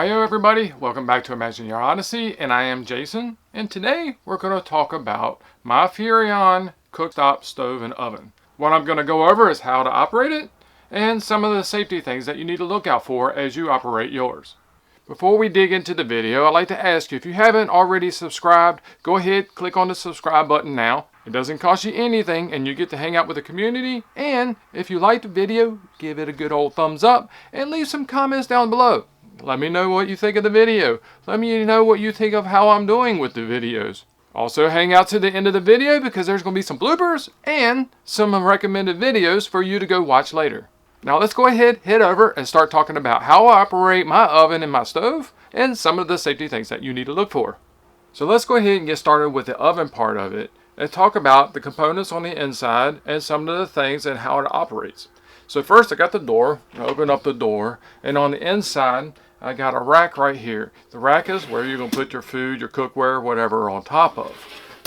Hiyo everybody, welcome back to Imagine Your Odyssey, and I am Jason, and today we're going to talk about my Furrion cooktop stove and oven. What I'm going to go over is how to operate it, and some of the safety things that you need to look out for as you operate yours. Before we dig into the video, I'd like to ask you, if you haven't already subscribed, go ahead, click on the subscribe button now. It doesn't cost you anything, and you get to hang out with the community, and if you liked the video, give it a good old thumbs up, and leave some comments down below. Let me know what you think of the video. Let me know what you think of how I'm doing with the videos. Also, hang out to the end of the video because there's going to be some bloopers and some recommended videos for you to go watch later. Now let's go ahead, head over, and start talking about how I operate my oven and my stove and some of the safety things that you need to look for. So let's go ahead and get started with the oven part of it and talk about the components on the inside and some of the things and how it operates. So first I got the door. I open up the door, and on the inside I got a rack right here. The rack is where you're going to put your food, your cookware, whatever on top of.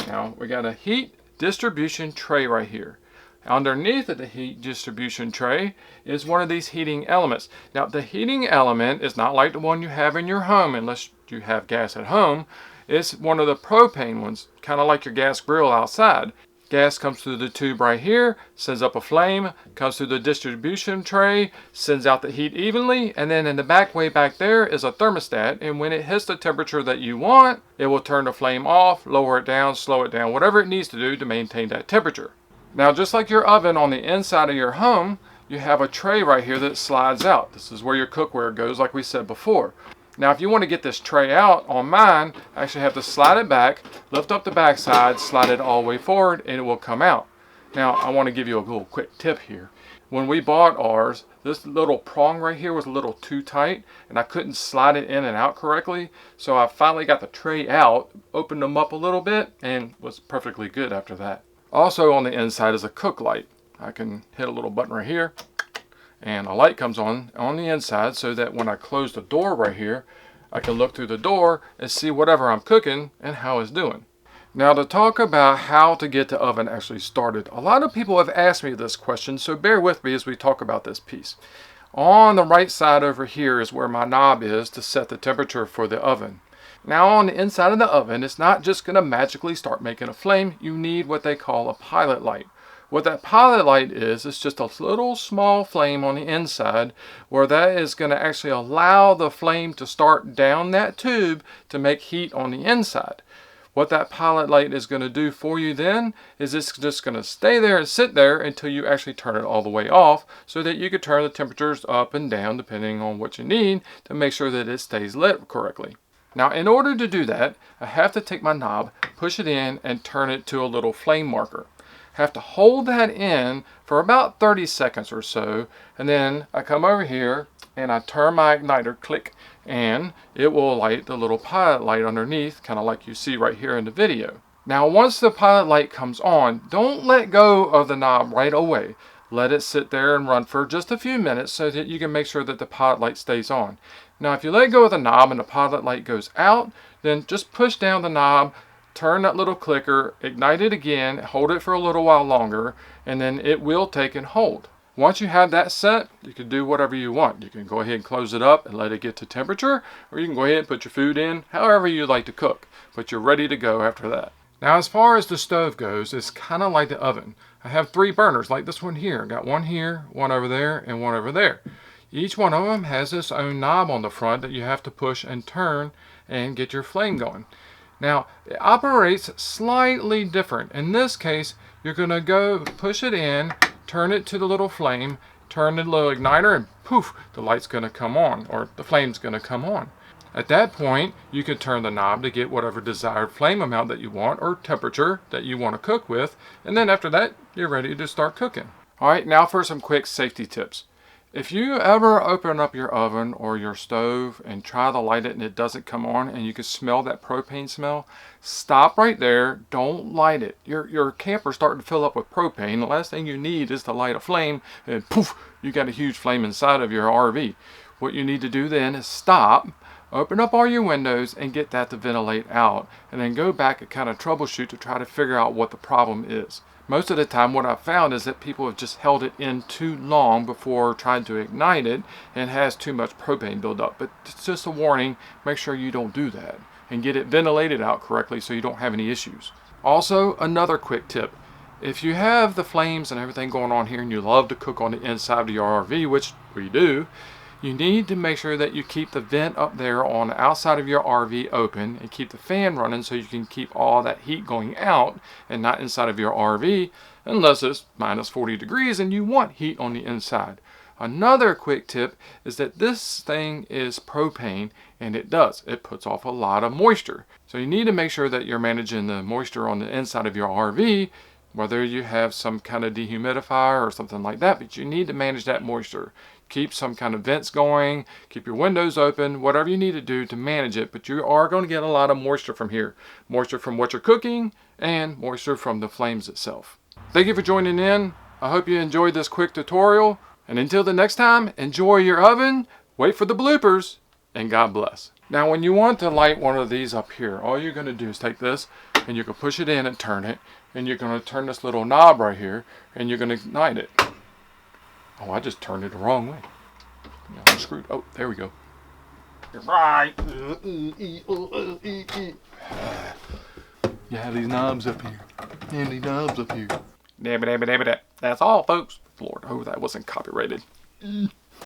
Now we got a heat distribution tray right here. Underneath of the heat distribution tray is one of these heating elements. Now the heating element is not like the one you have in your home unless you have gas at home. It's one of the propane ones, kind of like your gas grill outside. Gas comes through the tube right here, sends up a flame, comes through the distribution tray, sends out the heat evenly, and then in the back way back there is a thermostat, and when it hits the temperature that you want, it will turn the flame off, lower it down, slow it down, whatever it needs to do to maintain that temperature. Now just like your oven on the inside of your home, you have a tray right here that slides out. This is where your cookware goes, like we said before. Now if you want to get this tray out, on mine, I actually have to slide it back, lift up the back side, slide it all the way forward, and it will come out. Now I want to give you a little quick tip here. When we bought ours, this little prong right here was a little too tight, and I couldn't slide it in and out correctly, so I finally got the tray out, opened them up a little bit, and was perfectly good after that. Also on the inside is a cook light. I can hit a little button right here, and a light comes on the inside so that when I close the door right here, I can look through the door and see whatever I'm cooking and how it's doing. Now to talk about how to get the oven actually started, a lot of people have asked me this question, so bear with me as we talk about this piece. On the right side over here is where my knob is to set the temperature for the oven. Now on the inside of the oven, it's not just going to magically start making a flame. You need what they call a pilot light. What that pilot light is just a little small flame on the inside where that is going to actually allow the flame to start down that tube to make heat on the inside. What that pilot light is going to do for you then is it's just going to stay there and sit there until you actually turn it all the way off so that you can turn the temperatures up and down depending on what you need to make sure that it stays lit correctly. Now in order to do that, I have to take my knob, push it in, and turn it to a little flame marker. Have to hold that in for about 30 seconds or so, and then I come over here and I turn my igniter, click, and it will light the little pilot light underneath, kind of like you see right here in the video. Now once the pilot light comes on, don't let go of the knob right away. Let it sit there and run for just a few minutes so that you can make sure that the pilot light stays on. Now if you let go of the knob and the pilot light goes out, then just push down the knob, turn that little clicker, ignite it again, hold it for a little while longer, and then it will take and hold. Once you have that set, you can do whatever you want. You can go ahead and close it up and let it get to temperature, or you can go ahead and put your food in, however you like to cook, but you're ready to go after that. Now as far as the stove goes, it's kind of like the oven. I have 3 burners like this one here. I got one here, one over there, and one over there. Each one of them has its own knob on the front that you have to push and turn and get your flame going. Now, it operates slightly different. In this case, you're going to go push it in, turn it to the little flame, turn the little igniter, and poof, the light's going to come on, or the flame's going to come on. At that point, you can turn the knob to get whatever desired flame amount that you want or temperature that you want to cook with, and then after that, you're ready to start cooking. Alright, now for some quick safety tips. If you ever open up your oven or your stove and try to light it and it doesn't come on and you can smell that propane smell, stop right there. Don't light it. Your camper's starting to fill up with propane. The last thing you need is to light a flame and poof, you got a huge flame inside of your RV. What you need to do then is stop, open up all your windows and get that to ventilate out, and then go back and kind of troubleshoot to try to figure out what the problem is. Most of the time what I've found is that people have just held it in too long before trying to ignite it and has too much propane buildup. But it's just a warning, make sure you don't do that and get it ventilated out correctly so you don't have any issues. Also, another quick tip. If you have the flames and everything going on here and you love to cook on the inside of your RV, which we do, you need to make sure that you keep the vent up there on the outside of your RV open and keep the fan running so you can keep all that heat going out and not inside of your RV unless it's minus 40 degrees and you want heat on the inside. Another quick tip is that this thing is propane, and it puts off a lot of moisture. So you need to make sure that you're managing the moisture on the inside of your RV, whether you have some kind of dehumidifier or something like that, but you need to manage that moisture. Keep some kind of vents going, keep your windows open, whatever you need to do to manage it, but you are going to get a lot of moisture from here. Moisture from what you're cooking and moisture from the flames itself. Thank you for joining in. I hope you enjoyed this quick tutorial. And until the next time, enjoy your oven, wait for the bloopers, and God bless. Now when you want to light one of these up here, all you're going to do is take this and you can push it in and turn it, and you're going to turn this little knob right here and you're going to ignite it. Oh, I just turned it the wrong way. Yeah, I'm screwed. Oh, there we go. Right. You have these knobs up here. And these knobs up here. That's all, folks. Lord, oh, that wasn't copyrighted.